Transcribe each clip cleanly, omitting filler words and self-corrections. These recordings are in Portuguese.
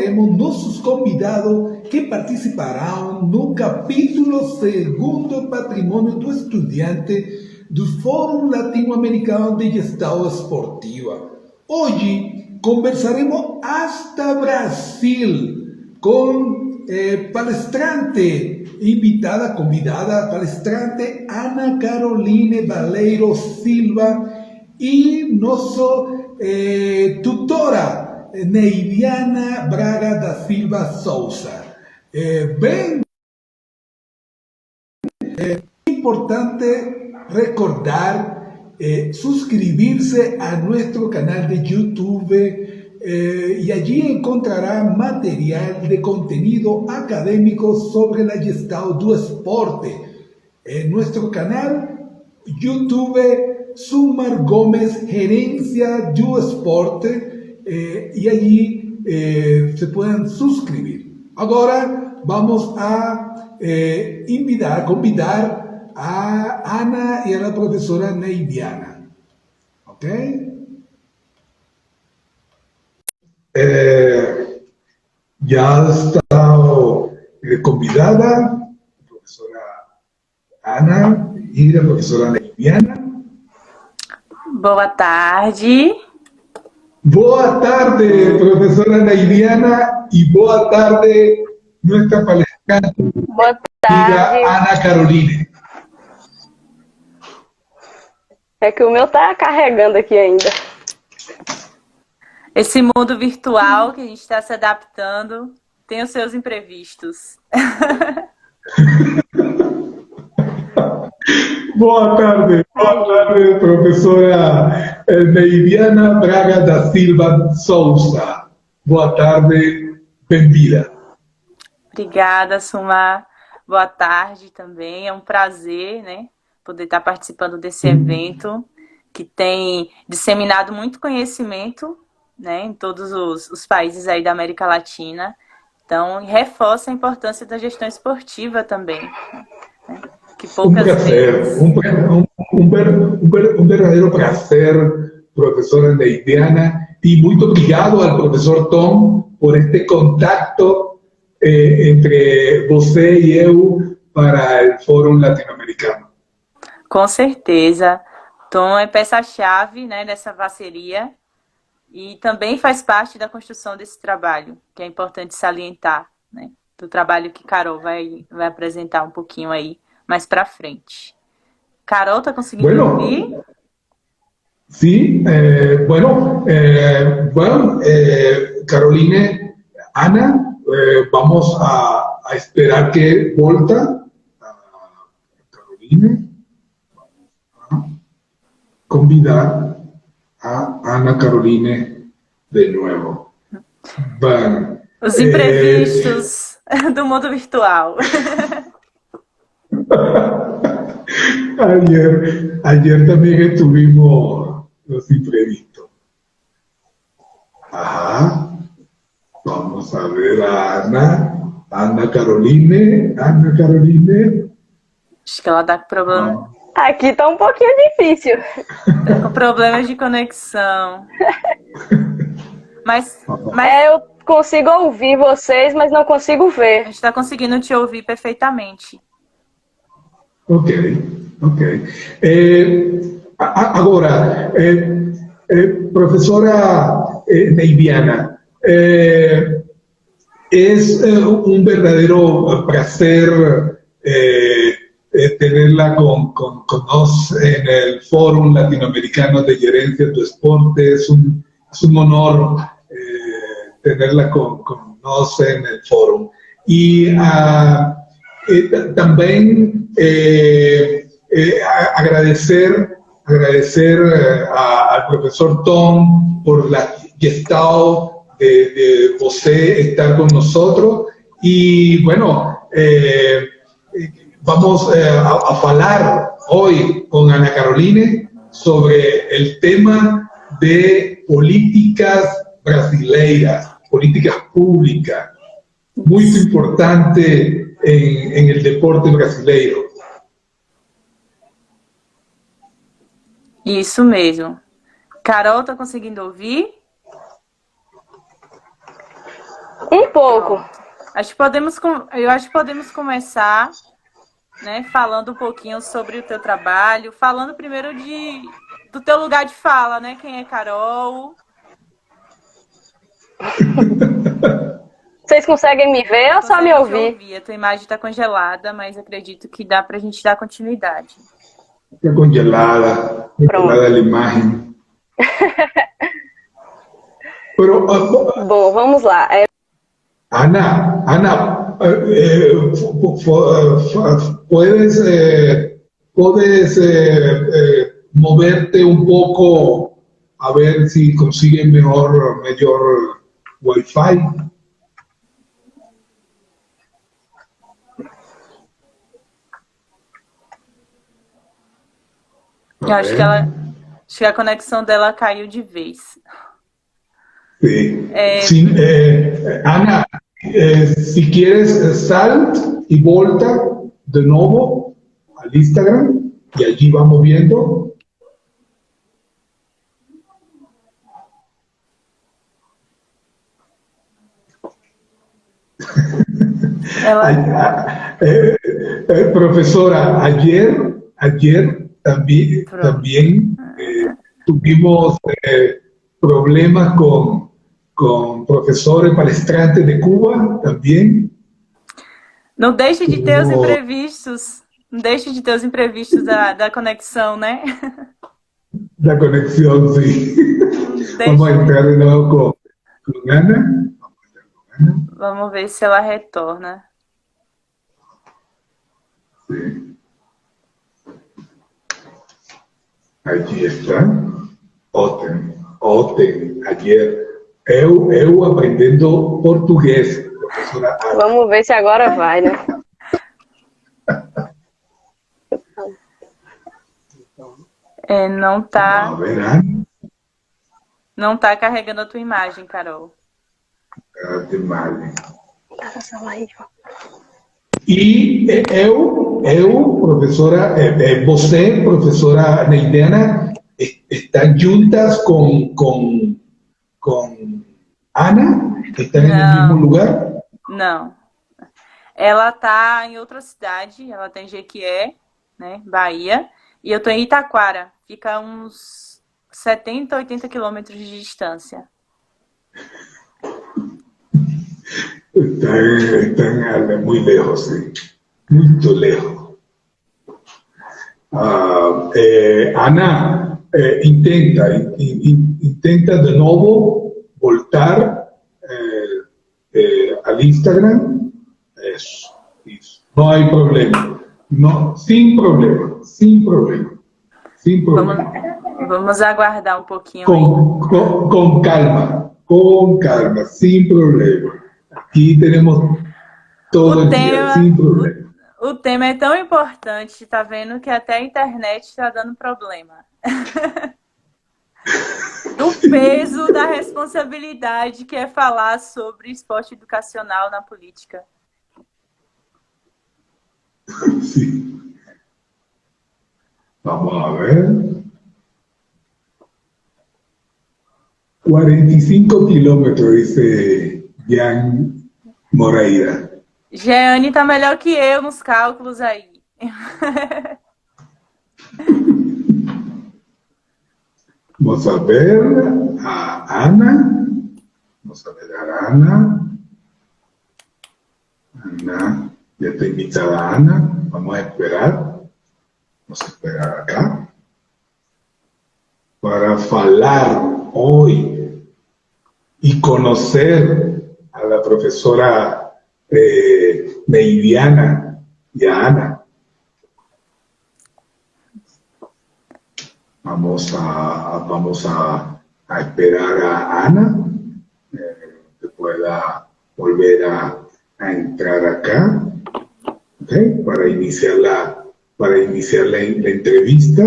teremos nossos convidados que participarão no capítulo segundo Patrimônio do Estudante do Fórum Latino-Americano de Gestão Esportiva. Hoje conversaremos hasta Brasil com palestrante, convidada, palestrante Ana Caroline Baleiro Silva e nosso tutora Neiviana Braga da Silva Souza. Bem importante recordar suscribirse a nuestro canal de YouTube y allí encontrará material de contenido académico sobre la gestão do esporte. En nuestro canal YouTube, Sumar Gómez, Gerencia do Esporte, y allí se pueden suscribir. Ahora vamos a convidar a Ana y a la profesora Neiviana. ¿Ok? Ya está convidada la profesora Ana y la profesora Neiviana. Boa tarde. Boa tarde, profesora Neiviana, y boa tarde, nuestra palestrante, boa tarde, Ana Caroline. É que o meu tá carregando aqui ainda. Esse mundo virtual que a gente está se adaptando tem os seus imprevistos. Boa tarde, professora Neiviana Braga da Silva Souza. Boa tarde, bem-vinda. Obrigada, Sumar. Boa tarde também. É um prazer, né, poder estar participando desse evento que tem disseminado muito conhecimento, né, em todos os países aí da América Latina. Então, reforça a importância da gestão esportiva também. Né, que poucas vezes... um verdadeiro prazer, professora Neiviana, e muito obrigado ao professor Tom por este contato entre você e eu para o Fórum Latino-Americano. Com certeza. Tom é peça-chave, né, dessa parceria e também faz parte da construção desse trabalho, que é importante salientar, né, do trabalho que Carol vai apresentar um pouquinho aí mais para frente. Carol, está conseguindo ouvir? Sí, Caroline, Ana, vamos a esperar que volta Caroline. Convidar a Ana Caroline de nuevo. Os imprevistos do mundo virtual. Ayer también estuvimos los imprevistos. Ajá. Vamos a ver a Ana Caroline. Acho que ela tá com problema. Aqui tá um pouquinho difícil. Tá com problemas de conexão. Mas eu consigo ouvir vocês, mas não consigo ver. A gente está conseguindo te ouvir perfeitamente. Ok. Agora, professora Neiviana, es un verdadero placer tenerla con nos en el Fórum Latinoamericano de Gerencia de Esporte. Es un honor tenerla con nos en el Fórum. Y también agradecer al profesor Tom por la gestão de você estar con nosotros. Y bueno, vamos a hablar hoy con Ana Caroline sobre el tema de políticas brasileiras, políticas públicas, muy importante en el deporte brasileiro. Isso mesmo. Carol, tá conseguindo ouvir? pouco. Eu acho que podemos começar, né, falando um pouquinho sobre o teu trabalho, falando primeiro do teu lugar de fala, né? Quem é Carol? Vocês conseguem me ver ou só me ouvir? A tua imagem está congelada, mas acredito que dá para a gente dar continuidade. Está congelada a imagem. Pero, bom, vamos lá. Ana, puedes moverte un poco a ver si consigues mejor Wi-Fi. Eu acho que a conexão dela caiu de vez. Sí. Ana, si quieres, sal y volta de nuevo al Instagram y allí vamos viendo. Profesora, ayer también tuvimos problemas con profesores palestrantes de Cuba también. Não deixe de ter os imprevistos. Não deixe de ter os imprevistos da conexão, né? Da conexión, sí. Vamos a entrar de nuevo con Ana. Vamos ver se ela retorna. Sí. Allí está. Ontem, ayer. Eu aprendendo português, professora Ana. Vamos ver se agora vai, né? Não tá. Não tá carregando a tua imagem, Carol. A imagem. E eu, professora, você, professora Neidiana, estão juntas com Ana? Estão no mesmo lugar? Não. Ela tá em outra cidade, ela tá em Jequié, né, Bahia, e eu tô em Itaquara, fica uns 70, 80 quilômetros de distância. Están muy lejos, sí. Muy lejos. Ana, intenta de nuevo voltar al Instagram. Eso. No hay problema. No, sin problema. Vamos aguardar um pouquinho. Com calma, sin problema. Aqui temos todo dia, sem problema. O tema é tão importante, tá vendo que até a internet está dando problema. Do peso da responsabilidade que é falar sobre esporte educacional na política. Sim. Vamos a ver. 45 quilômetros, dice Jan Moreira. Jeane tá melhor que eu nos cálculos aí. Vamos a ver a Ana. Vamos a ver a Ana. Ana, ya está invitada a Ana. Vamos a esperar. Vamos a esperar acá. Para falar hoy y conocer a la profesora Neidiana y a Ana. Vamos a esperar a Ana que pueda volver a entrar acá, ¿okay? Para iniciar la entrevista.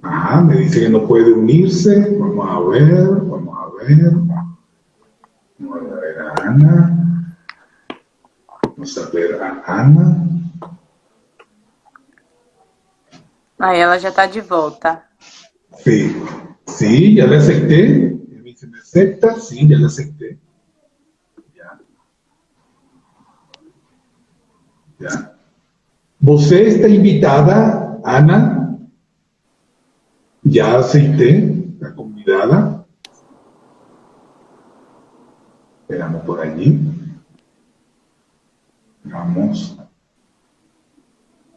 Ajá, me dice que no puede unirse. Vamos a ver. Vamos a ver a Ana. Vamos a ver a Ana. Aí ela já está de volta. Sí, ya la acepté. ¿Me acepta? Sí, ya la acepté. Ya. Você está invitada, Ana. Ya aceité, está convidada. Esperamos por allí. Vamos.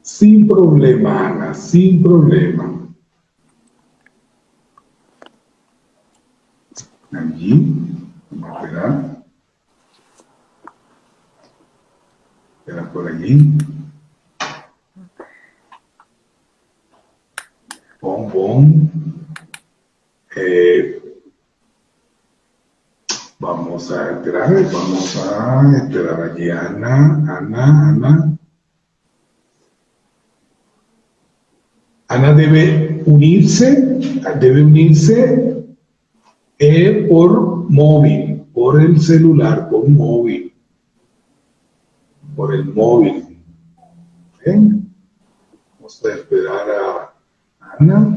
Sin problema, Ana, sin problema. Allí. Vamos a esperar. Espera por allí. Bom, bom. Vamos a esperar allí, Ana. Ana debe unirse por móvil, por el celular, por móvil, por el móvil. ¿Bien? Vamos a esperar a Ana.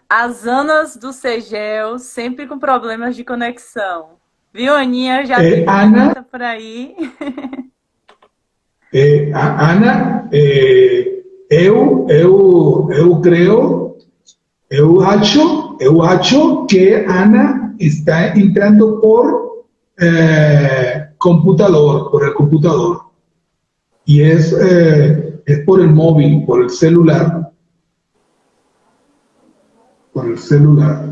As Anas do Segel, sempre com problemas de conexão. Viu, Aninha? Já vi Ana, que por aí. Ana, eu acho que Ana está entrando por computador, por el computador. Y es por el móvil, por el celular. Por el celular.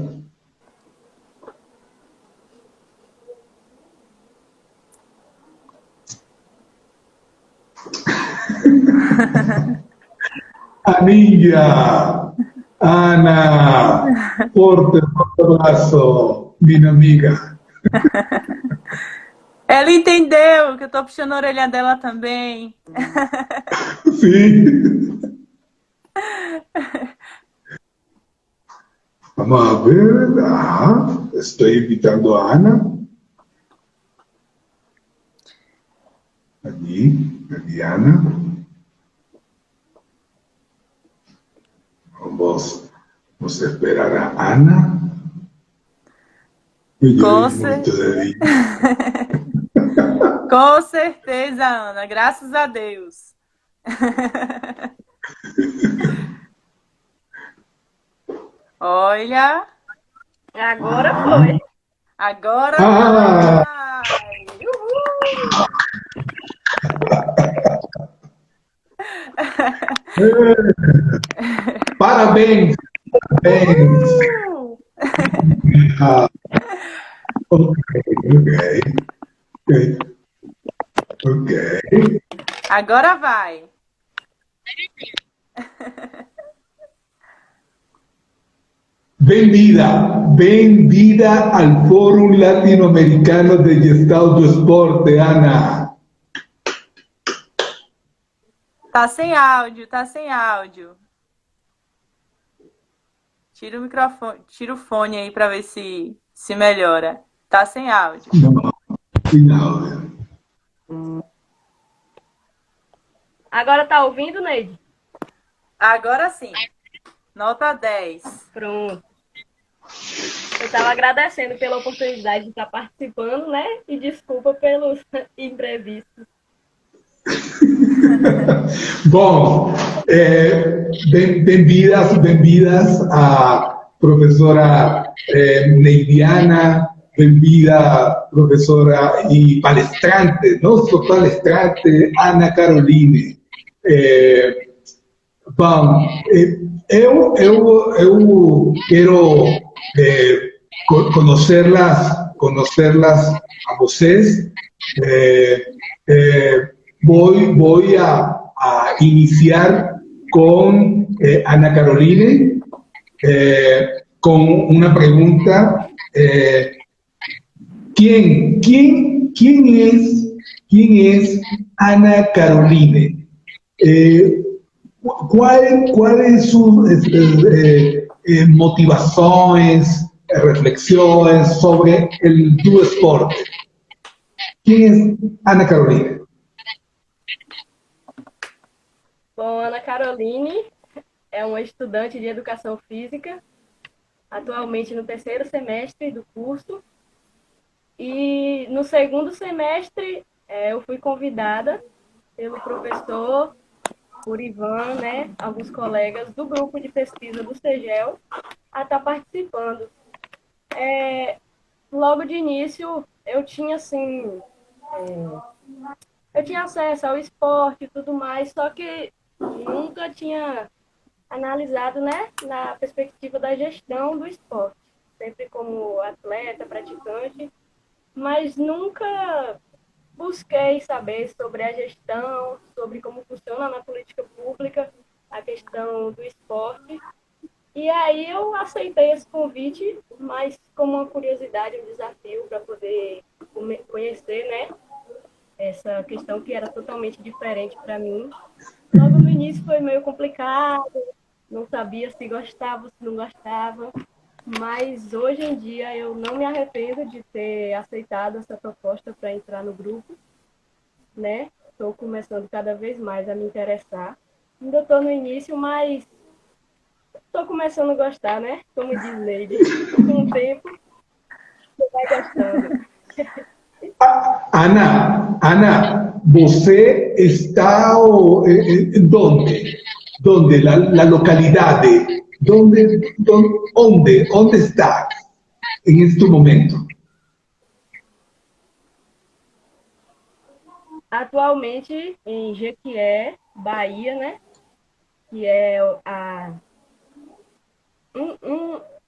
Anilla, Ana, forte abraço, minha amiga. Ela entendeu que eu tô puxando a orelha dela também. Sim. Vamos a ver. Estoy invitando a Ana. Allí, Ana. Vamos a esperar a Ana. Com certeza, Ana. Graças a Deus. Olha. Agora foi. Agora vai. Parabéns. Parabéns. Ok. Agora vai. Bem-vinda al Fórum Latinoamericano de Gestalt do Esporte, Ana. Tá sem áudio, tá sem áudio. Tira o microfone, tira o fone aí para ver se melhora. Tá sem áudio. Não, sem áudio. Agora tá ouvindo, Neide? Agora sim. Nota 10. Pronto. Eu estava agradecendo pela oportunidade de estar participando, né? E desculpa pelos imprevistos. Bom, bem-vindas a professora Neidiana, bem-vinda professora e palestrante, nosso palestrante Ana Caroline. Bom, eu quero conhecerlas a vocês. Voy a iniciar con Ana Caroline, con una pregunta. ¿Quién es Ana Caroline? ¿Cuáles sus motivaciones, reflexiones sobre el duo esporte? ¿Quién es Ana Caroline? Bom, Ana Caroline é uma estudante de educação física, atualmente no terceiro semestre do curso. E no segundo semestre eu fui convidada pelo professor, por Ivan, né, alguns colegas do grupo de pesquisa do CEGEL, a estar participando. Logo de início, eu tinha, assim, eu tinha acesso ao esporte e tudo mais, só que nunca tinha analisado, né, na perspectiva da gestão do esporte, sempre como atleta, praticante, mas nunca busquei saber sobre a gestão, sobre como funciona na política pública a questão do esporte. E aí eu aceitei esse convite, mas como uma curiosidade, um desafio para poder conhecer, né, essa questão que era totalmente diferente para mim. Logo no início foi meio complicado, não sabia se gostava, se não gostava, mas hoje em dia eu não me arrependo de ter aceitado essa proposta para entrar no grupo, né? Estou começando cada vez mais a me interessar. Ainda estou no início, mas estou começando a gostar, né? Como diz Neide, com o tempo você vai gostando. Ana, você está ¿dónde? ¿Dónde? La localidad. ¿Dónde estás en este momento? Atualmente em Jequié, Bahia, né? Que é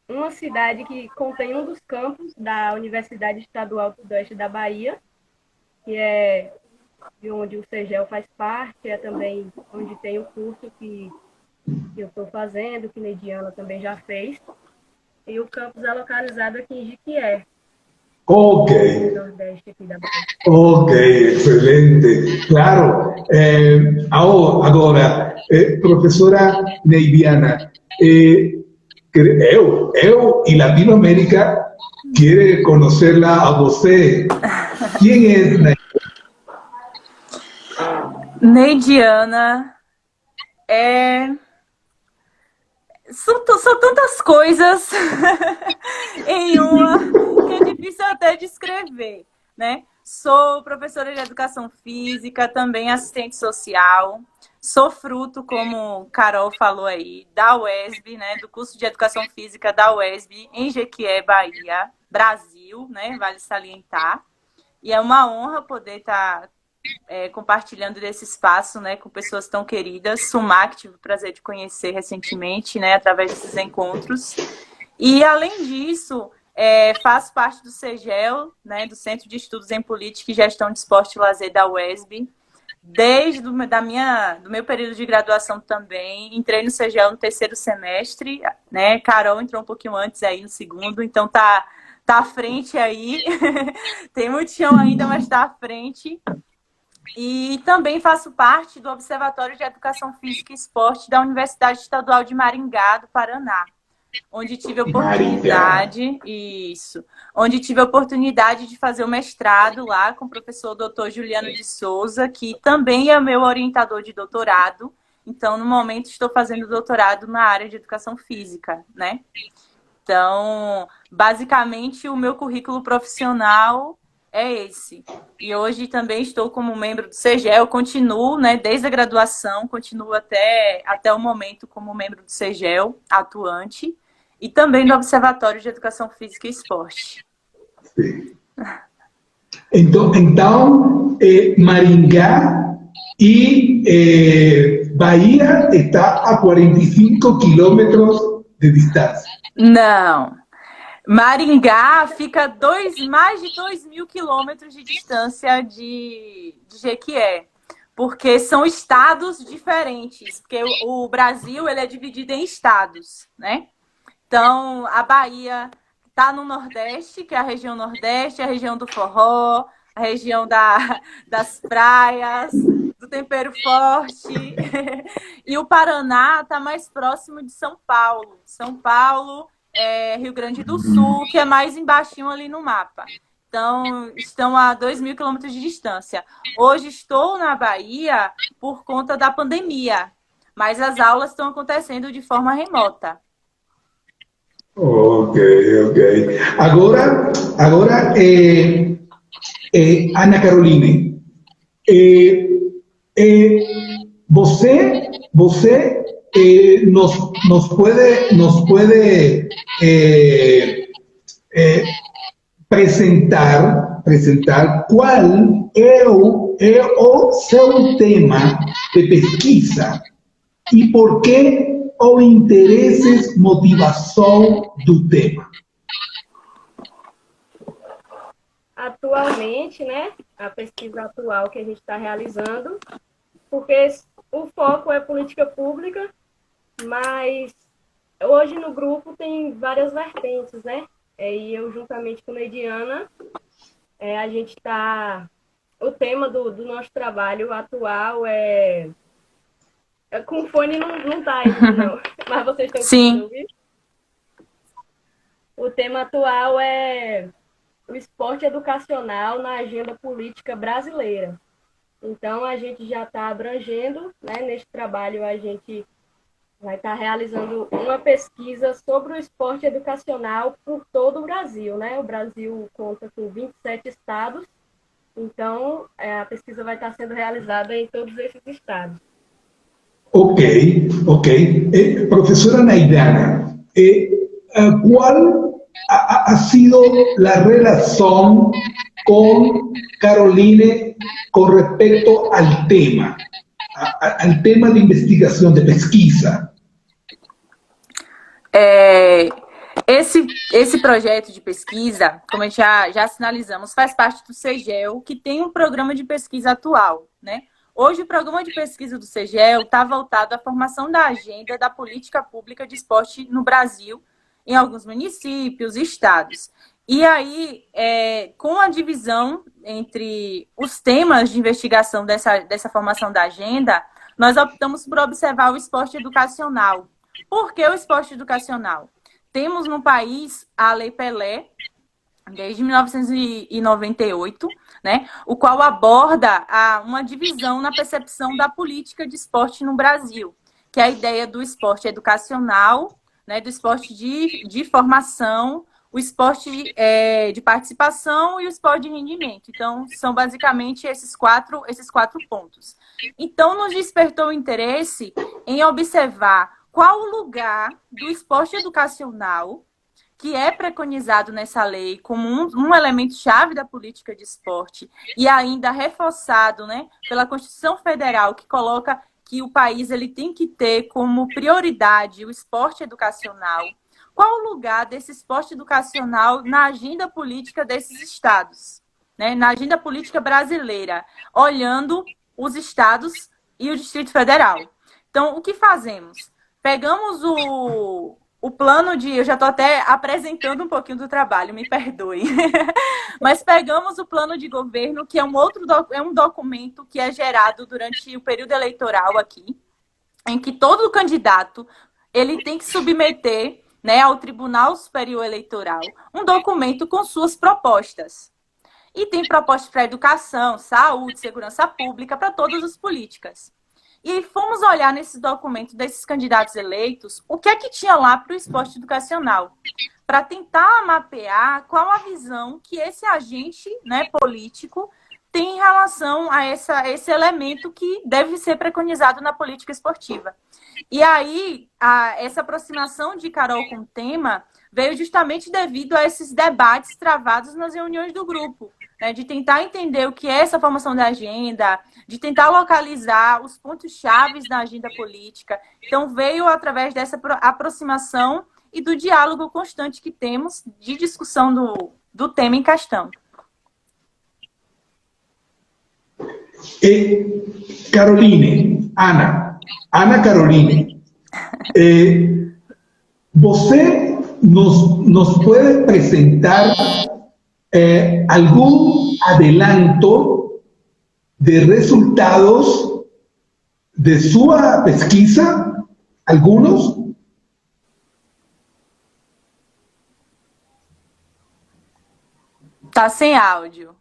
uma cidade que contém um dos campos da Universidade Estadual Sudeste da Bahia, que é de onde o CEGEL faz parte, é também onde tem o curso que eu estou fazendo, que Neidiana também já fez. E o campus é localizado aqui em Jequié, Ok, no Nordeste aqui da Bahia. ok, excelente. Claro. Agora, professora Neidiana, eu e Latinoamérica quiere conocerla a você. Quem é Neidiana são tantas coisas em uma que é difícil até descrever, né? Sou professora de educação física, também assistente social. Sou fruto, como Carol falou aí, da UESB, né? Do curso de educação física da UESB em Jequié, Bahia, Brasil, né? Vale salientar. E é uma honra poder estar compartilhando desse espaço, né, com pessoas tão queridas. Sumar, que tive o prazer de conhecer recentemente, né, através desses encontros. E, além disso, faço parte do CEGEL, né, do Centro de Estudos em Política e Gestão de Esporte e Lazer da UESB. Desde do meu período de graduação também. Entrei no CEGEL no terceiro semestre, né? Carol entrou um pouquinho antes aí no segundo, então tá à frente aí. Tem muito chão ainda, mas está à frente. E também faço parte do Observatório de Educação Física e Esporte da Universidade Estadual de Maringá, do Paraná, onde tive a oportunidade de fazer o mestrado lá com o professor Dr. Juliano de Souza, que também é meu orientador de doutorado. Então, no momento, estou fazendo doutorado na área de Educação Física, né? Então, basicamente, o meu currículo profissional é esse. E hoje também estou como membro do CEGEL, continuo, né, desde a graduação, continuo até o momento como membro do CEGEL, atuante, e também do Observatório de Educação Física e Esporte. Então Maringá e Bahia está a 45 quilômetros de distância. Não. Maringá fica mais de 2.000 quilômetros de distância de Jequié, porque são estados diferentes, porque o Brasil ele é dividido em estados, né? Então, a Bahia está no Nordeste, que é a região Nordeste, a região do forró, a região das praias, do tempero forte, e o Paraná está mais próximo de São Paulo. São Paulo... Rio Grande do Sul, que é mais embaixinho ali no mapa. Então, estão a 2.000 quilômetros de distância. Hoje estou na Bahia por conta da pandemia, mas as aulas estão acontecendo de forma remota. Ok. Ok, ok. Agora, Ana Caroline, você nos puede presentar qual é o seu tema de pesquisa e por que o interesses, motivação do tema. Atualmente, né, a pesquisa atual que a gente está realizando, porque o foco é política pública, mas hoje no grupo tem várias vertentes, né? E eu, juntamente com a Neidiana, a gente está... O tema do nosso trabalho atual é... Com fone não tá aí, não. Mas vocês estão conseguindo ouvir? O tema atual é o esporte educacional na agenda política brasileira. Então, a gente já está abrangendo, né? Neste trabalho, a gente vai estar realizando uma pesquisa sobre o esporte educacional por todo o Brasil, né? O Brasil conta com 27 estados, então a pesquisa vai estar sendo realizada em todos esses estados. Ok, ok. Profesora Naidana, ¿cuál ha sido la relación con Caroline con respecto al tema de investigación, de pesquisa? Esse projeto de pesquisa, como a gente já sinalizamos, faz parte do CEGEL, que tem um programa de pesquisa atual, né? Hoje, o programa de pesquisa do CEGEL está voltado à formação da agenda da política pública de esporte no Brasil, em alguns municípios e estados. E aí, com a divisão entre os temas de investigação dessa formação da agenda, nós optamos por observar o esporte educacional. Por que o esporte educacional? Temos no país a Lei Pelé, desde 1998, né, o qual aborda uma divisão na percepção da política de esporte no Brasil, que é a ideia do esporte educacional, né, do esporte de formação, o esporte de participação e o esporte de rendimento. Então, são basicamente esses quatro pontos. Então, nos despertou o interesse em observar qual o lugar do esporte educacional que é preconizado nessa lei como um elemento-chave da política de esporte e ainda reforçado, né, pela Constituição Federal, que coloca que o país ele tem que ter como prioridade o esporte educacional. Qual o lugar desse esporte educacional na agenda política desses estados, né, na agenda política brasileira, olhando os estados e o Distrito Federal? Então, o que fazemos? Pegamos o plano de... Eu já estou até apresentando um pouquinho do trabalho, me perdoe. Mas pegamos o plano de governo, que é um documento que é gerado durante o período eleitoral aqui, em que todo candidato ele tem que submeter, né, ao Tribunal Superior Eleitoral um documento com suas propostas. E tem propostas para educação, saúde, segurança pública, para todas as políticas. E fomos olhar nesse documento desses candidatos eleitos o que é que tinha lá para o esporte educacional, para tentar mapear qual a visão que esse agente, né, político tem em relação a esse elemento que deve ser preconizado na política esportiva. E aí, essa aproximação de Carol com o tema veio justamente devido a esses debates travados nas reuniões do grupo, né, de tentar entender o que é essa formação da agenda, de tentar localizar os pontos-chave da agenda política. Então, veio através dessa aproximação e do diálogo constante que temos de discussão do tema em questão. Caroline, Ana Caroline, você nos pode apresentar algum adelanto de resultados de sua pesquisa? Algunos? Tá sem áudio.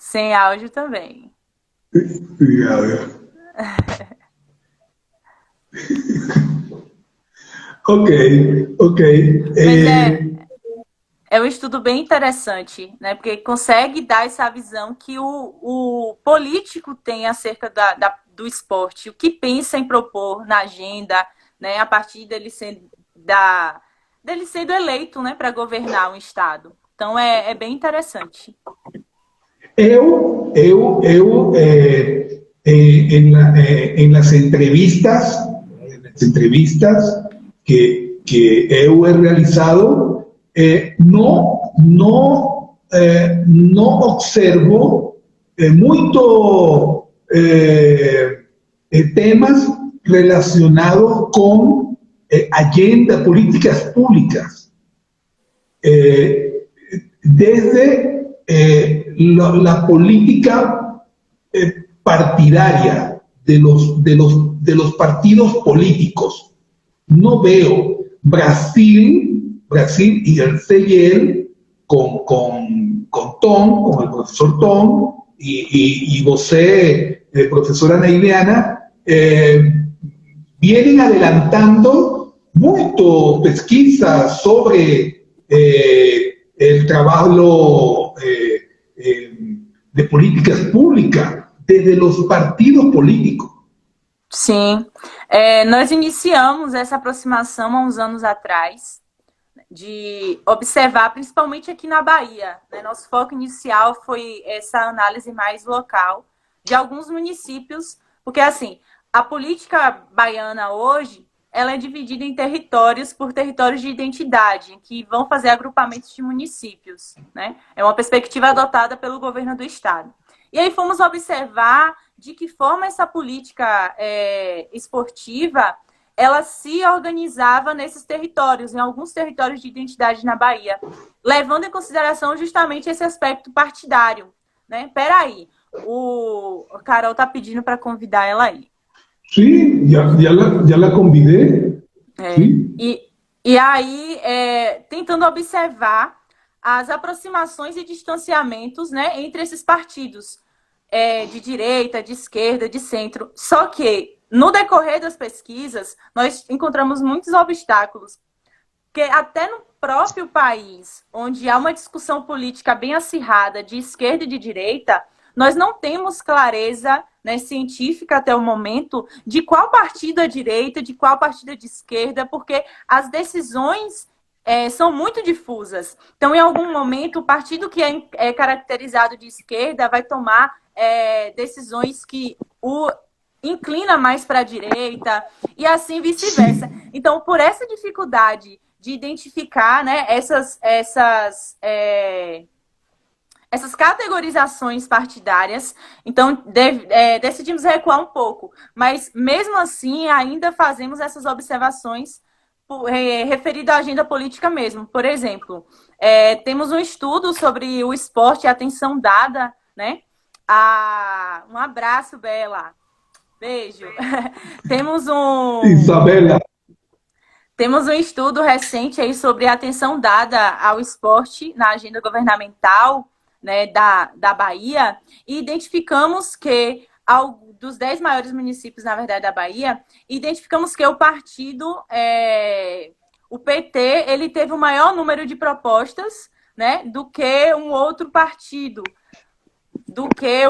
Sem áudio também. Ok, ok. Mas é um estudo bem interessante, né? Porque consegue dar essa visão que o político tem acerca do esporte, o que pensa em propor na agenda, né? A partir dele sendo eleito, né? Para governar um estado. Então é bem interessante. En las entrevistas que eu he realizado, no observo muito temas relacionados con agenda, políticas públicas. Desde la política partidaria de los partidos políticos. No veo Brasil y el CIEL con Tom, con el profesor Tom, y você, profesora Neiliana, vienen adelantando mucho pesquisas sobre el trabajo de políticas públicas desde los partidos políticos. Sim, nós iniciamos essa aproximação há uns anos atrás, de observar, principalmente aqui na Bahia, né? Nosso foco inicial foi essa análise mais local de alguns municípios, porque assim, a política baiana hoje, ela é dividida em territórios por territórios de identidade, que vão fazer agrupamentos de municípios, né? É uma perspectiva adotada pelo governo do estado. E aí fomos observar de que forma essa política esportiva ela se organizava nesses territórios, em alguns territórios de identidade na Bahia, levando em consideração justamente esse aspecto partidário, né? Peraí, o Carol está pedindo para convidar ela aí. Sim, já la convidei. E aí, tentando observar as aproximações e distanciamentos, né, entre esses partidos de direita, de esquerda, de centro. Só que, no decorrer das pesquisas, nós encontramos muitos obstáculos, porque até no próprio país, onde há uma discussão política bem acirrada de esquerda e de direita, nós não temos clareza, né, científica até o momento de qual partido é direita, de qual partido é de esquerda, porque as decisões são muito difusas. Então, em algum momento, o partido que é caracterizado de esquerda vai tomar decisões que o inclina mais para a direita e assim vice-versa. Então, por essa dificuldade de identificar, né, essas categorizações partidárias, então decidimos recuar um pouco, mas mesmo assim ainda fazemos essas observações referido à agenda política mesmo. Por exemplo, temos um estudo sobre o esporte e a atenção dada, né? Um abraço, Bela. Beijo. Isabela. Temos um estudo recente aí sobre a atenção dada ao esporte na agenda governamental, né, da Bahia, e identificamos que dos 10 maiores municípios, na verdade, da Bahia, identificamos que o partido, o PT, ele teve o maior número de propostas, né, do que um outro partido, do que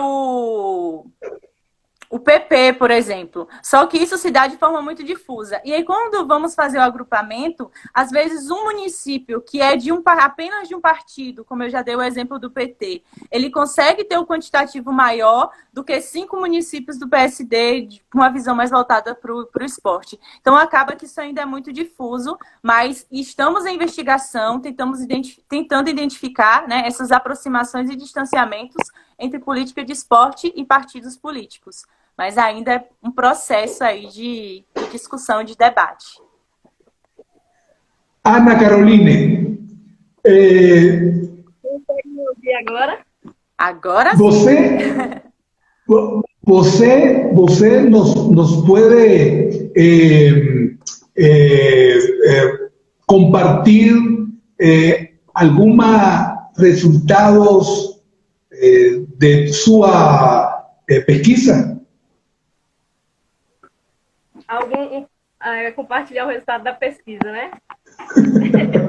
o PP, por exemplo. Só que isso se dá de forma muito difusa. E aí, quando vamos fazer o agrupamento, às vezes um município que é apenas de um partido, como eu já dei o exemplo do PT, ele consegue ter um quantitativo maior do que 5 municípios do PSD, com uma visão mais voltada para o esporte. Então, acaba que isso ainda é muito difuso, mas estamos em investigação, tentando identificar, né, essas aproximações e distanciamentos entre política de esporte e partidos políticos. Mas ainda é um processo aí de discussão, de debate. Ana Caroline, Consegue me ouvir agora? Agora você nos pode compartir algunos resultados de su pesquisa? Compartilhar o resultado da pesquisa, né?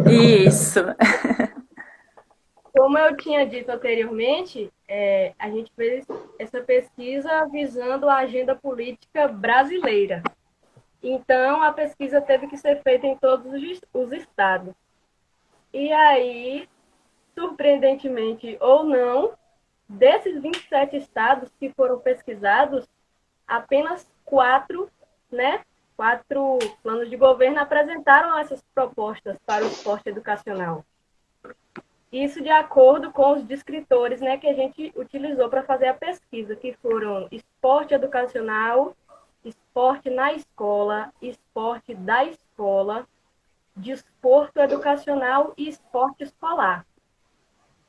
Isso. Como eu tinha dito anteriormente, a gente fez essa pesquisa visando a agenda política brasileira. Então, a pesquisa teve que ser feita em todos os estados. E aí, surpreendentemente ou não, desses 27 estados que foram pesquisados, apenas 4, né, 4 planos de governo apresentaram essas propostas para o esporte educacional. Isso de acordo com os descritores, né, que a gente utilizou para fazer a pesquisa, que foram esporte educacional, esporte na escola, esporte da escola, desporto educacional e esporte escolar.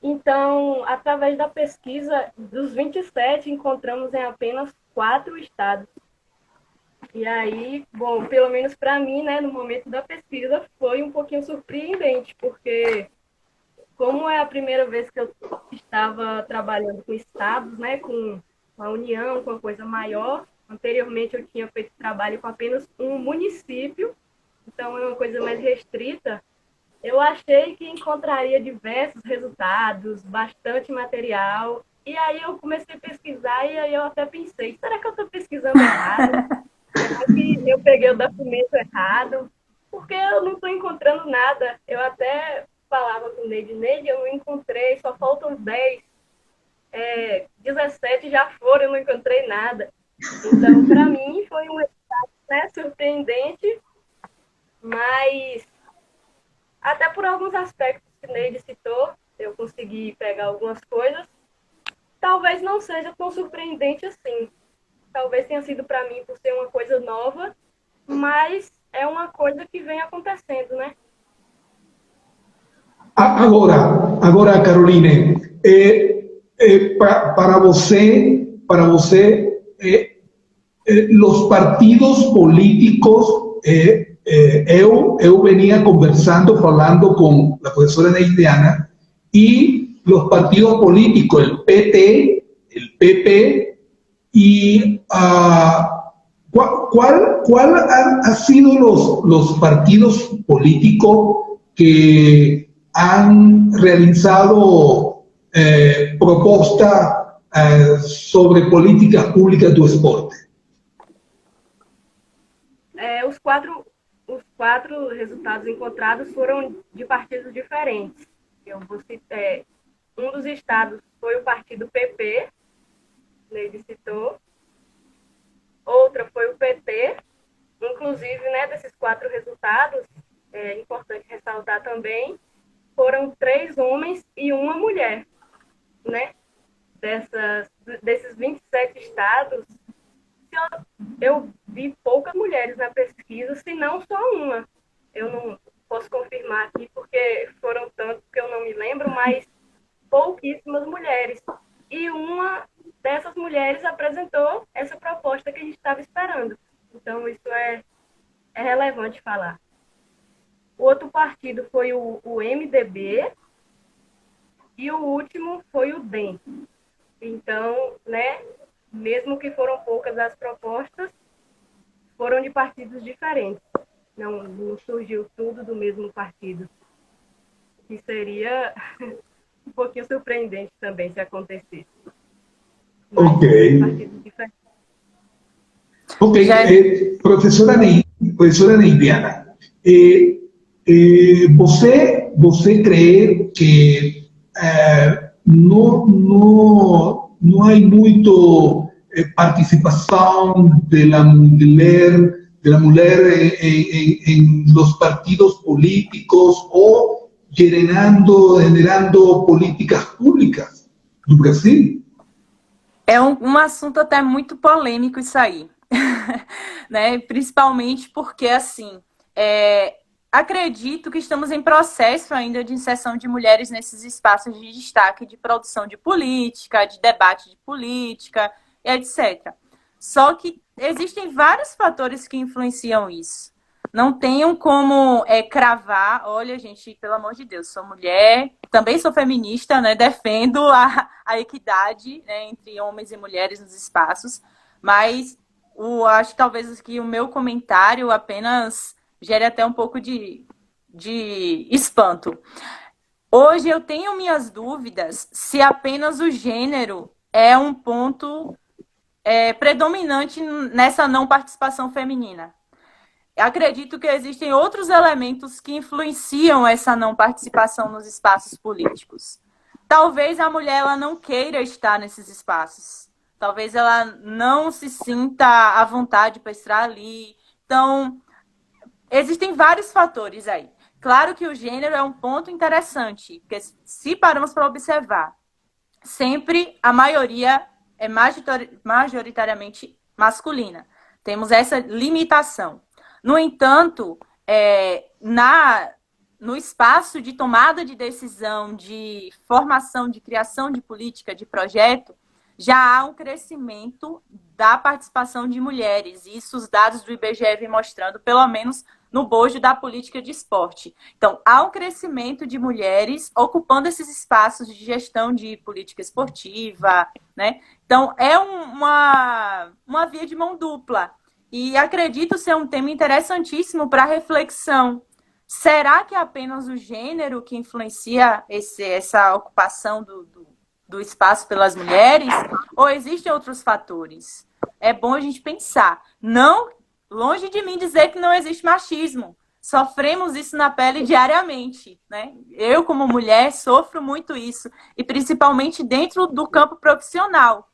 Então, através da pesquisa, dos 27, encontramos em apenas 4 estados. E aí, bom, pelo menos para mim, né, no momento da pesquisa, foi um pouquinho surpreendente, porque como é a primeira vez que eu estava trabalhando com estados, né, com a União, com uma coisa maior, anteriormente eu tinha feito trabalho com apenas um município, então é uma coisa mais restrita, eu achei que encontraria diversos resultados, bastante material, e aí eu comecei a pesquisar e aí eu até pensei, será que eu estou pesquisando errado? Será que eu peguei o documento errado? Porque eu não estou encontrando nada. Eu até falava com o Neide, eu não encontrei, só faltam 10. 17 já foram, eu não encontrei nada. Então, para mim, foi um resultado, né, surpreendente, mas até por alguns aspectos que Neide citou, eu consegui pegar algumas coisas. Talvez não seja tão surpreendente assim. Talvez tenha sido para mim por ser uma coisa nova, mas é uma coisa que vem acontecendo, né? Agora, Caroline, para você, los partidos políticos, eu venía conversando, hablando con la profesora Neidiana, y los partidos políticos, el PT, el PP, y ¿cuál han sido los partidos políticos que han realizado propuestas sobre políticas públicas do esporte? Os quatro resultados encontrados foram de partidos diferentes. Um dos estados foi o partido PP, Neide citou. Outra foi o PT. Inclusive, né, desses 4 resultados, é importante ressaltar também, foram 3 homens e uma mulher, né? Desses 27 estados, eu vi poucas mulheres na pesquisa, se não só uma. Eu não posso confirmar aqui, porque foram tantos que eu não me lembro, mas pouquíssimas mulheres. E uma dessas mulheres apresentou essa proposta que a gente estava esperando. Então, isso é relevante falar. O outro partido foi o MDB e o último foi o DEM. Então, né, mesmo que foram poucas as propostas, foram de partidos diferentes. Não surgiu tudo do mesmo partido. Que seria um pouquinho surpreendente também se acontecesse. Mas partidos diferentes. Ok, professora Neidiana, você crê que não há muito participação da mulher em los partidos políticos ou generando políticas públicas do Brasil? É um assunto até muito polêmico isso aí, né? Principalmente porque, assim, acredito que estamos em processo ainda de inserção de mulheres nesses espaços de destaque de produção de política, de debate de política, etc. Só que existem vários fatores que influenciam isso. não tenham como cravar, olha, gente, pelo amor de Deus, sou mulher, também sou feminista, né? Defendo a equidade, né, entre homens e mulheres nos espaços, mas acho que talvez que o meu comentário apenas gere até um pouco de espanto. Hoje eu tenho minhas dúvidas se apenas o gênero é um ponto predominante nessa não participação feminina. Acredito que existem outros elementos que influenciam essa não participação nos espaços políticos. Talvez a mulher ela não queira estar nesses espaços. Talvez ela não se sinta à vontade para estar ali. Então, existem vários fatores aí. Claro que o gênero é um ponto interessante, porque se paramos para observar, sempre a maioria é majoritariamente masculina. Temos essa limitação. No entanto, no espaço de tomada de decisão, de formação, de criação de política, de projeto, já há um crescimento da participação de mulheres. Isso os dados do IBGE vêm mostrando, pelo menos no bojo da política de esporte. Então, há um crescimento de mulheres ocupando esses espaços de gestão de política esportiva, né? Então, é uma via de mão dupla. E acredito ser um tema interessantíssimo para reflexão. Será que é apenas o gênero que influencia essa ocupação do espaço pelas mulheres? Ou existem outros fatores? É bom a gente pensar. Não, longe de mim dizer que não existe machismo. Sofremos isso na pele diariamente, né? Eu, como mulher, sofro muito isso. E principalmente dentro do campo profissional.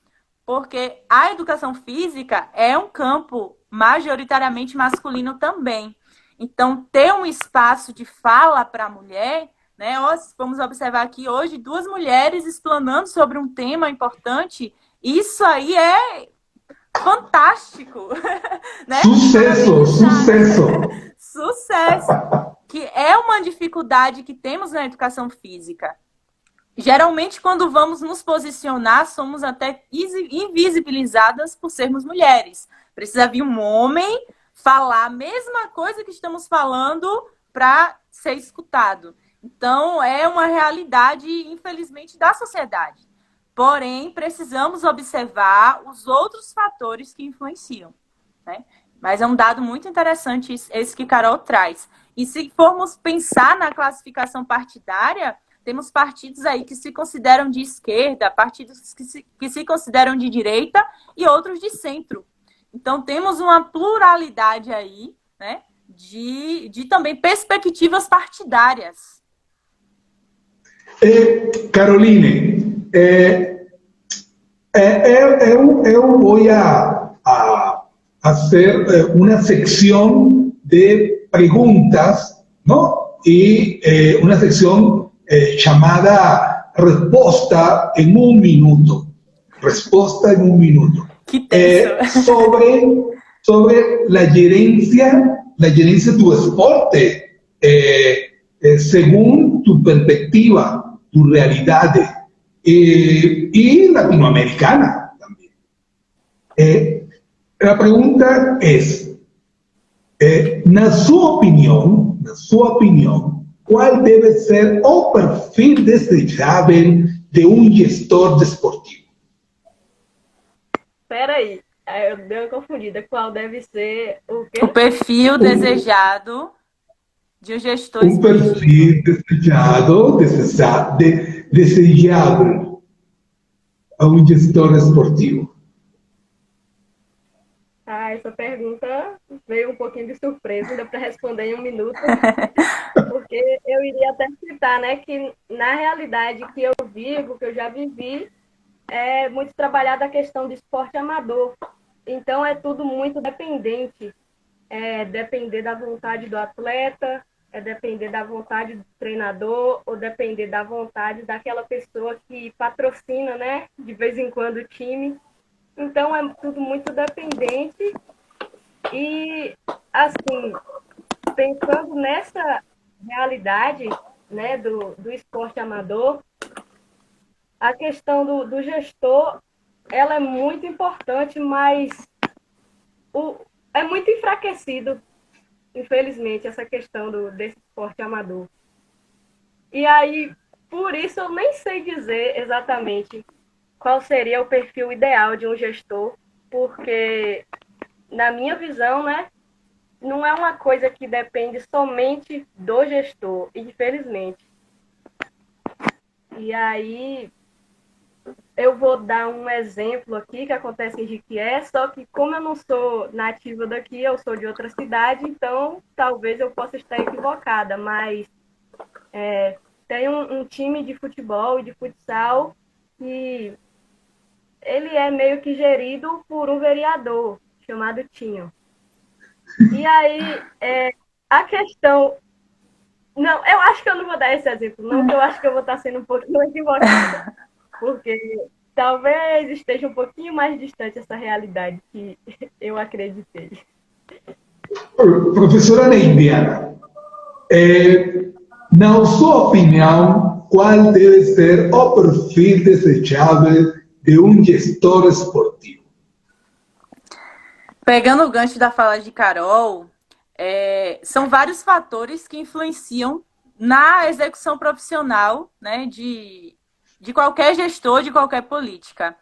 Porque a educação física é um campo majoritariamente masculino também. Então, ter um espaço de fala para a mulher, né? Vamos observar aqui hoje 2 mulheres explanando sobre um tema importante. Isso aí é fantástico, né? Sucesso, que é uma dificuldade que temos na educação física. Geralmente, quando vamos nos posicionar, somos até invisibilizadas por sermos mulheres. Precisa vir um homem falar a mesma coisa que estamos falando para ser escutado. Então, é uma realidade, infelizmente, da sociedade. Porém, precisamos observar os outros fatores que influenciam, né? Mas é um dado muito interessante esse que Carol traz. E se formos pensar na classificação partidária, temos partidos aí que se consideram de esquerda, partidos que se consideram de direita e outros de centro. Então, temos uma pluralidade aí, né, de também perspectivas partidárias. Caroline, eu vou a hacer una sección de preguntas, ¿no? Y una sección llamada Respuesta en un minuto. Respuesta en un minuto. Sobre la gerencia de tu esporte, según tu perspectiva, tu realidad, y latinoamericana también. La pregunta es, na sua opinião, qual deve ser o perfil desejável de um gestor desportivo? Espera aí, eu dei uma confundida. Qual deve ser o quê? O perfil desejado de um gestor esportivo. Um perfil desejável a um gestor esportivo. Essa pergunta veio um pouquinho de surpresa, dá para responder em um minuto, porque eu iria até citar, né, que na realidade que eu vivo, que eu já vivi, é muito trabalhada a questão de esporte amador. Então é tudo muito dependente, depender da vontade do atleta, depender da vontade do treinador, ou depender da vontade daquela pessoa que patrocina, né, de vez em quando o time. Então, é tudo muito dependente e, assim, pensando nessa realidade, né, do esporte amador, a questão do gestor, ela é muito importante, mas é muito enfraquecido. infelizmente, essa questão desse esporte amador. E aí, por isso, eu nem sei dizer exatamente qual seria o perfil ideal de um gestor, porque, na minha visão, né, não é uma coisa que depende somente do gestor, infelizmente. E aí, eu vou dar um exemplo aqui que acontece em Jequié, só que como eu não sou nativa daqui, eu sou de outra cidade, então talvez eu possa estar equivocada, mas tem um time de futebol e de futsal que ele é meio que gerido por um vereador chamado Tinho. E aí, a questão... Não, eu acho que eu não vou dar esse exemplo, não, que eu acho que eu vou estar sendo um pouquinho equivocada. Porque talvez esteja um pouquinho mais distante essa realidade que eu acreditei. Professora Neidiana, na sua opinião, qual deve ser o perfil desejável de um gestor esportivo? Pegando o gancho da fala de Carol, são vários fatores que influenciam na execução profissional, né, de qualquer gestor, de qualquer política.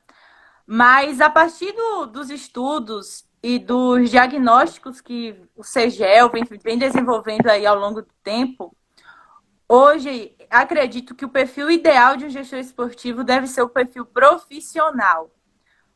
Mas a partir dos estudos e dos diagnósticos que o CEGEL vem desenvolvendo aí ao longo do tempo, hoje acredito que o perfil ideal de um gestor esportivo deve ser o perfil profissional.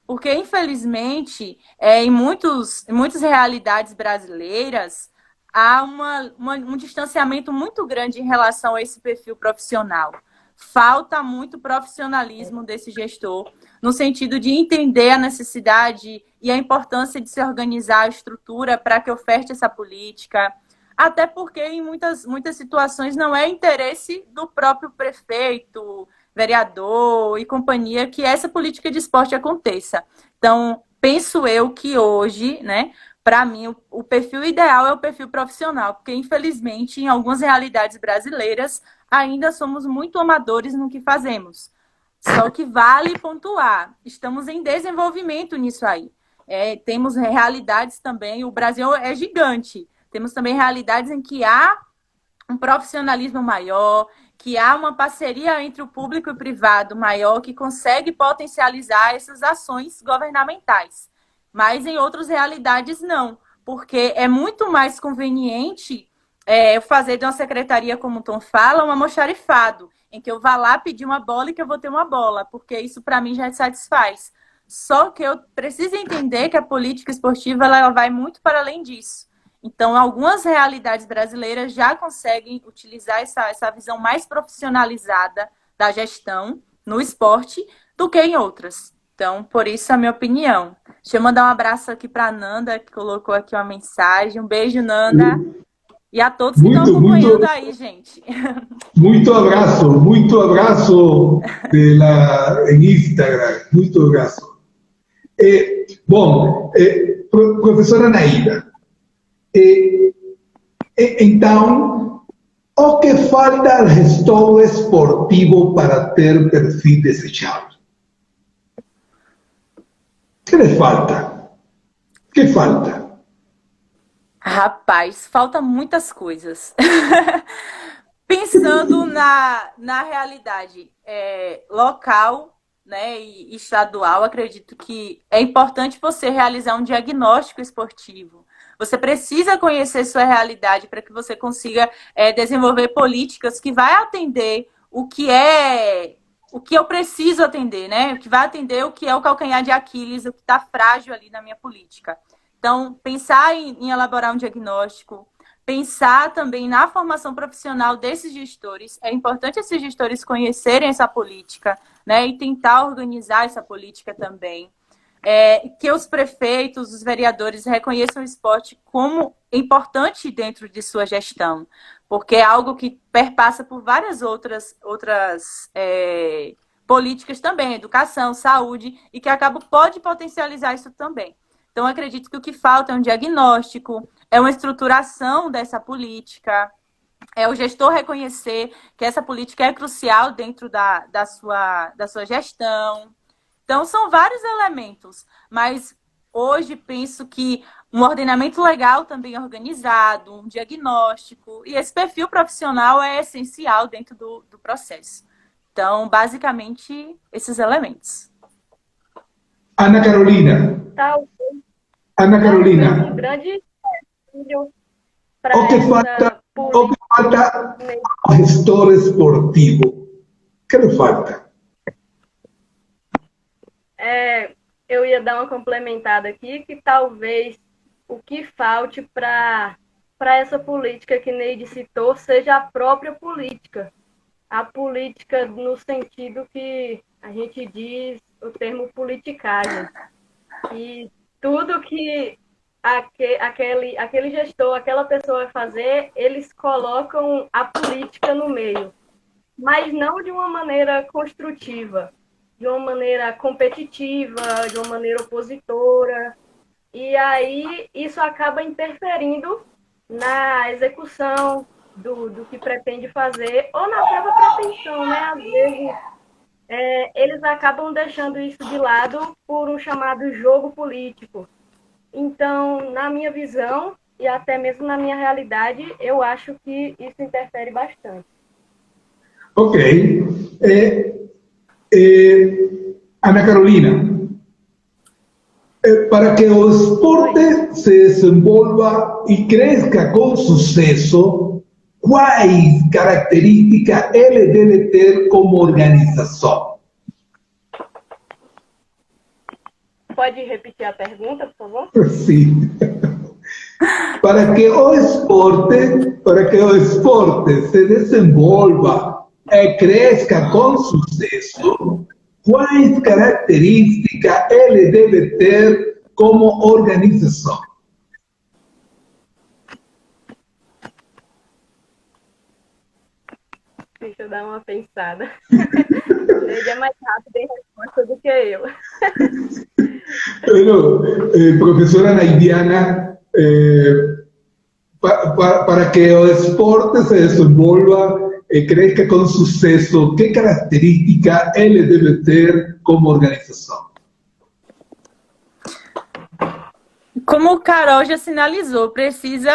Porque, infelizmente, em muitas realidades brasileiras, há um distanciamento muito grande em relação a esse perfil profissional. Falta muito profissionalismo desse gestor, no sentido de entender a necessidade e a importância de se organizar a estrutura para que oferte essa política. Até porque, em muitas situações, não é interesse do próprio prefeito, vereador e companhia que essa política de esporte aconteça. Então, penso eu que hoje, né, para mim, o perfil ideal é o perfil profissional, porque, infelizmente, em algumas realidades brasileiras, ainda somos muito amadores no que fazemos. Só que vale pontuar, estamos em desenvolvimento nisso aí. Temos realidades também, o Brasil é gigante, temos também realidades em que há um profissionalismo maior, que há uma parceria entre o público e o privado maior que consegue potencializar essas ações governamentais. Mas em outras realidades não, porque é muito mais conveniente fazer de uma secretaria, como o Tom fala, um almoxarifado, em que eu vá lá pedir uma bola e que eu vou ter uma bola, porque isso para mim já satisfaz. Só que eu preciso entender que a política esportiva ela vai muito para além disso. Então, algumas realidades brasileiras já conseguem utilizar essa visão mais profissionalizada da gestão no esporte do que em outras. Então, por isso a minha opinião. Deixa eu mandar um abraço aqui para a Nanda, que colocou aqui uma mensagem. Um beijo, Nanda. E a todos que estão acompanhando aí, gente. Muito abraço em Instagram. Muito abraço. Bom, professora Naída, então, o que falta ao gestor esportivo para ter perfil desejável? O que lhe falta? O que falta? Rapaz, falta muitas coisas. Pensando na realidade local, né, e estadual, acredito que é importante você realizar um diagnóstico esportivo. Você precisa conhecer sua realidade para que você consiga desenvolver políticas que vai atender o que eu preciso atender, né? O que vai atender o que é o calcanhar de Aquiles, o que está frágil ali na minha política. Então, pensar em elaborar um diagnóstico, pensar também na formação profissional desses gestores. É importante esses gestores conhecerem essa política, né? E tentar organizar essa política também. Que os prefeitos, os vereadores reconheçam o esporte como importante dentro de sua gestão, porque é algo que perpassa por várias outras políticas também, educação, saúde, e que pode potencializar isso também. Então, acredito que o que falta é um diagnóstico, é uma estruturação dessa política, é o gestor reconhecer que essa política é crucial dentro da sua gestão. Então, são vários elementos, mas hoje penso que um ordenamento legal também organizado, um diagnóstico, e esse perfil profissional é essencial dentro do processo. Então, basicamente, esses elementos. Ana Carolina. Talvez Ana um Carolina. grande filho O que falta ao gestor esportivo? O que lhe falta? Eu ia dar uma complementada aqui, que talvez o que falte para essa política que Neide citou seja a própria política. A política no sentido que a gente diz o termo politicagem. E tudo que aquele gestor, aquela pessoa vai fazer, eles colocam a política no meio. Mas não de uma maneira construtiva, de uma maneira competitiva, de uma maneira opositora. E aí isso acaba interferindo na execução do que pretende fazer, ou na própria pretensão, né? Às vezes eles acabam deixando isso de lado por um chamado jogo político. Então, na minha visão, e até mesmo na minha realidade, eu acho que isso interfere bastante. Ok. Ana Carolina, para que o esporte se desenvolva e cresça com sucesso, quais características ele deve ter como organização? Pode repetir a pergunta, por favor? Sim. Para que o esporte se desenvolva e cresça com sucesso, quais características ele deve ter como organização? Deixa eu dar uma pensada. Ele é mais rápido em resposta do que eu. Bueno, profesora Naidiana, para que o esporte se desenvolva y crezca con suceso, ¿qué característica él debe ter como organização? Como o Carol já sinalizou, precisa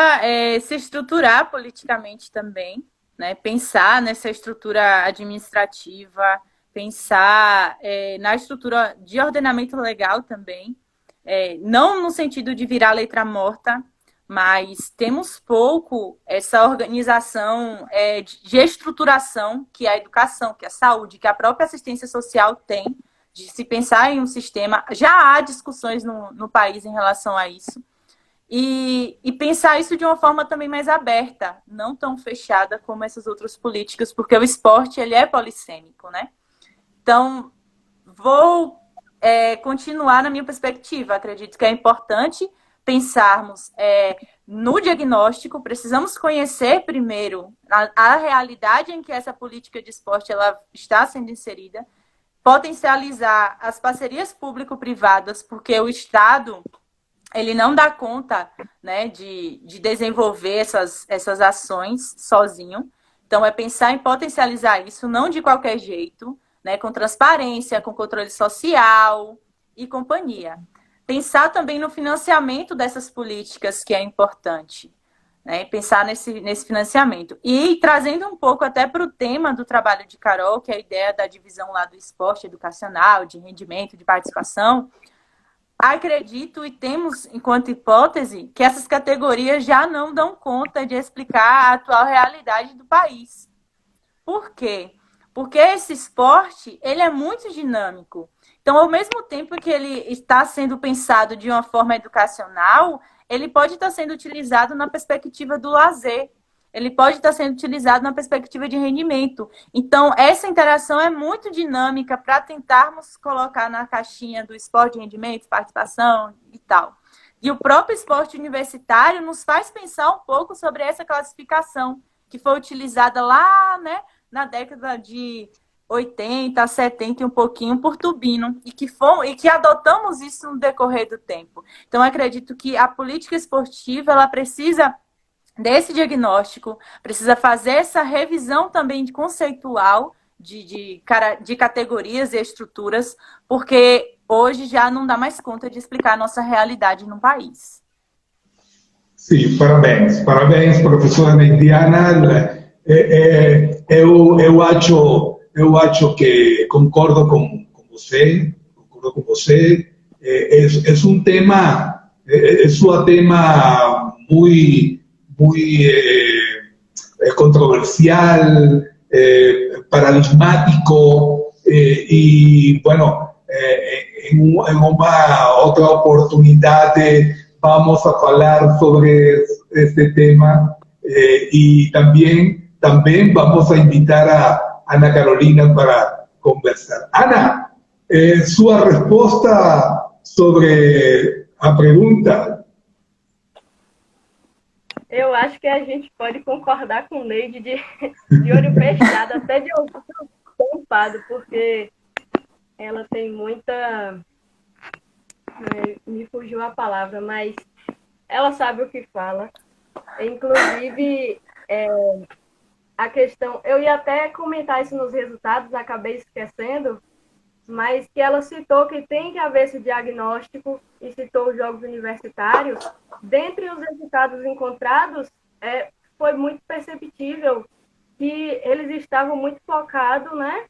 se estruturar politicamente também, né? Pensar nessa estrutura administrativa, pensar na estrutura de ordenamento legal também, não no sentido de virar letra morta, mas temos pouco essa organização de estruturação que a educação, que a saúde, que a própria assistência social tem, de se pensar em um sistema. Já há discussões no país em relação a isso. E pensar isso de uma forma também mais aberta, não tão fechada como essas outras políticas, porque o esporte ele é polissêmico, né? Então, vou continuar na minha perspectiva. Acredito que é importante pensarmos no diagnóstico, precisamos conhecer primeiro a realidade em que essa política de esporte ela está sendo inserida, potencializar as parcerias público-privadas, porque o Estado ele não dá conta, né, de desenvolver essas ações sozinho. Então, é pensar em potencializar isso, não de qualquer jeito, né, com transparência, com controle social e companhia. Pensar também no financiamento dessas políticas, que é importante, né, pensar nesse financiamento. E trazendo um pouco até para o tema do trabalho de Carol, que é a ideia da divisão lá do esporte educacional, de rendimento, de participação, acredito e temos, enquanto hipótese, que essas categorias já não dão conta de explicar a atual realidade do país. Por quê? Porque esse esporte, ele é muito dinâmico. Então, ao mesmo tempo que ele está sendo pensado de uma forma educacional, ele pode estar sendo utilizado na perspectiva do lazer. Ele pode estar sendo utilizado na perspectiva de rendimento. Então, essa interação é muito dinâmica para tentarmos colocar na caixinha do esporte de rendimento, participação e tal. E o próprio esporte universitário nos faz pensar um pouco sobre essa classificação que foi utilizada lá, né, na década de 80, 70 e um pouquinho por Tubino, e que adotamos isso no decorrer do tempo. Então, acredito que a política esportiva ela precisa desse diagnóstico, precisa fazer essa revisão também conceitual de categorias e estruturas, porque hoje já não dá mais conta de explicar a nossa realidade no país. Sim, parabéns, professora Neidiana. Eu acho que concordo com você, É um tema, um tema muy controversial, paradigmático, y bueno, en una otra oportunidad vamos a hablar sobre este tema y también vamos a invitar a Ana Carolina para conversar. Ana, sua resposta sobre a pergunta. Eu acho que a gente pode concordar com o Neide de olho fechado, até de ouvido tampado, porque ela tem muita... Me fugiu a palavra, mas ela sabe o que fala. Inclusive, a questão... Eu ia até comentar isso nos resultados, acabei esquecendo, mas que ela citou que tem que haver esse diagnóstico e citou os jogos universitários. Dentre os resultados encontrados, foi muito perceptível que eles estavam muito focados, né,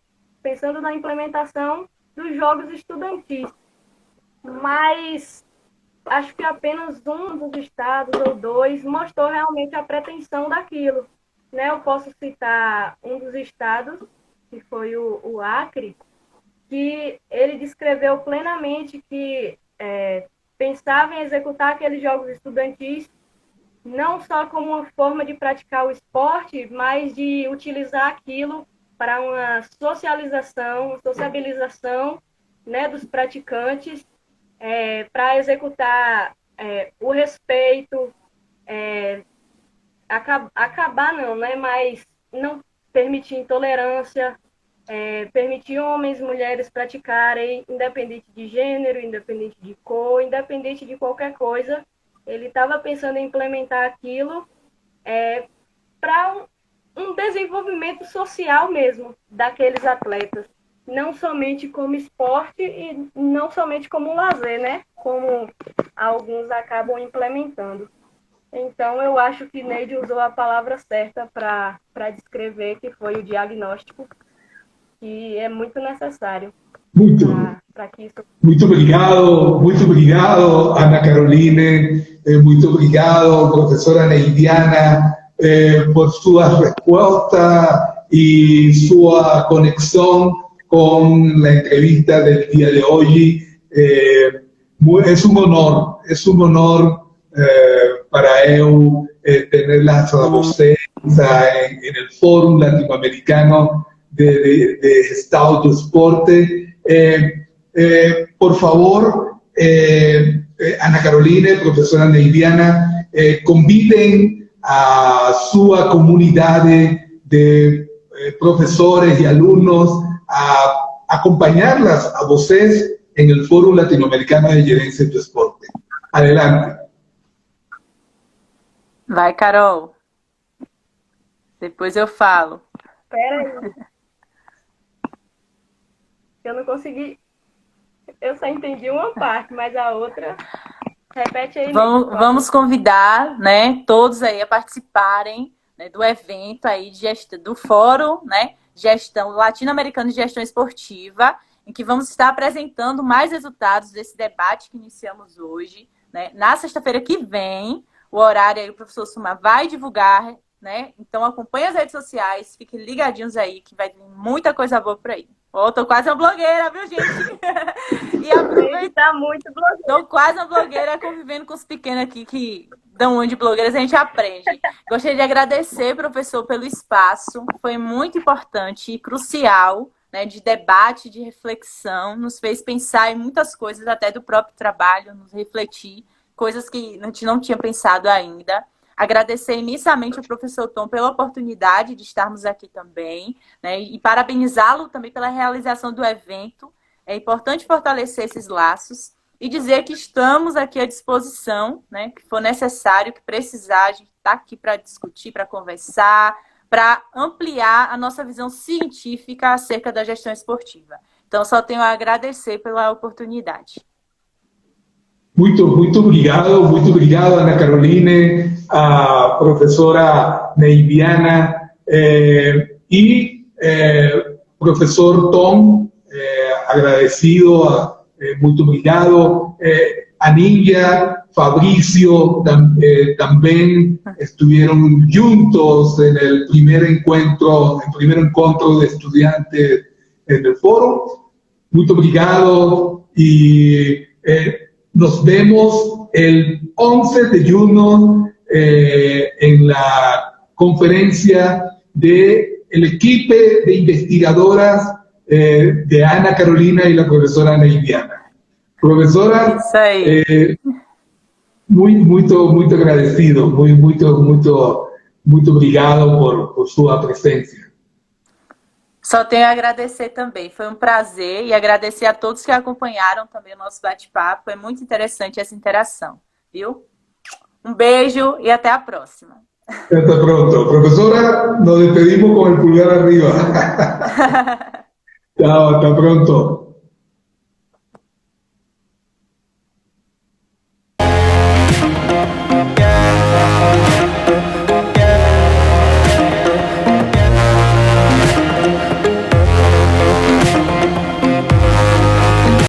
pensando na implementação dos jogos estudantis. Mas acho que apenas um dos estados ou dois mostrou realmente a pretensão daquilo. Né? Eu posso citar um dos estados, que foi o Acre, que ele descreveu plenamente que pensava em executar aqueles jogos estudantis não só como uma forma de praticar o esporte, mas de utilizar aquilo para uma sociabilização, né, dos praticantes, para executar o respeito, acabar não, né, mas não permitir intolerância, permitir homens e mulheres praticarem, independente de gênero, independente de cor, independente de qualquer coisa. Ele estava pensando em implementar aquilo para um desenvolvimento social mesmo daqueles atletas, não somente como esporte e não somente como lazer, né? Como alguns acabam implementando. Então, eu acho que Neide usou a palavra certa para descrever que foi o diagnóstico, que é muito necessário para que isso... Muito obrigado, Ana Caroline, muito obrigado, professora Neidiana, por sua resposta y su conexión con la entrevista del día de hoy. Es un honor para eu tenerlas a vocês en el Fórum Latinoamericano de Gestalt do Esporte. Por favor, Ana Caroline, profesora Neidiana, conviden a su comunidad de profesores y alumnos a acompañarlas a vocês en el Fórum Latinoamericano de Gerencia do Esporte. Adelante. Vai, Carol. Depois eu falo. Espera aí. Eu não consegui... Eu só entendi uma parte, mas a outra... Repete aí. Vamos convidar, né, todos aí a participarem, né, do evento aí do Fórum, né, Gestão Latino-Americano de Gestão Esportiva, em que vamos estar apresentando mais resultados desse debate que iniciamos hoje, né, na sexta-feira que vem. O horário aí o professor Suma vai divulgar, né? Então acompanhe as redes sociais, fiquem ligadinhos aí que vai ter muita coisa boa por aí. Tô quase uma blogueira, viu, gente? E tá muito blogueira. Tô quase uma blogueira convivendo com os pequenos aqui que dão um de blogueiras, a gente aprende. Gostaria de agradecer, professor, pelo espaço. Foi muito importante e crucial, né, de debate, de reflexão. Nos fez pensar em muitas coisas, até do próprio trabalho, nos refletir. Coisas que a gente não tinha pensado ainda. Agradecer imensamente ao professor Tom pela oportunidade de estarmos aqui também, né? E parabenizá-lo também pela realização do evento. É importante fortalecer esses laços e dizer que estamos aqui à disposição, né? Que for necessário, que precisar, a gente está aqui para discutir, para conversar, para ampliar a nossa visão científica acerca da gestão esportiva. Então, só tenho a agradecer pela oportunidade. Muito muito obrigado, Ana Caroline, a professora Neiviana y profesor Tom, agradecido, muy obrigado. Anilla, Fabricio, también estuvieron juntos en el primer encuentro de estudiantes en el foro. Muy obrigado y nos vemos el 11 de junio en la conferencia del equipo de investigadoras de Ana Carolina y la profesora Neiviana. Profesora, muito agradecido, muito obrigado por sua presença. Só tenho a agradecer também, foi um prazer, e agradecer a todos que acompanharam também o nosso bate-papo, é muito interessante essa interação, viu? Um beijo e até a próxima. Hasta pronto. Profesora, nos despedimos con el pulgar arriba. Chao, hasta pronto.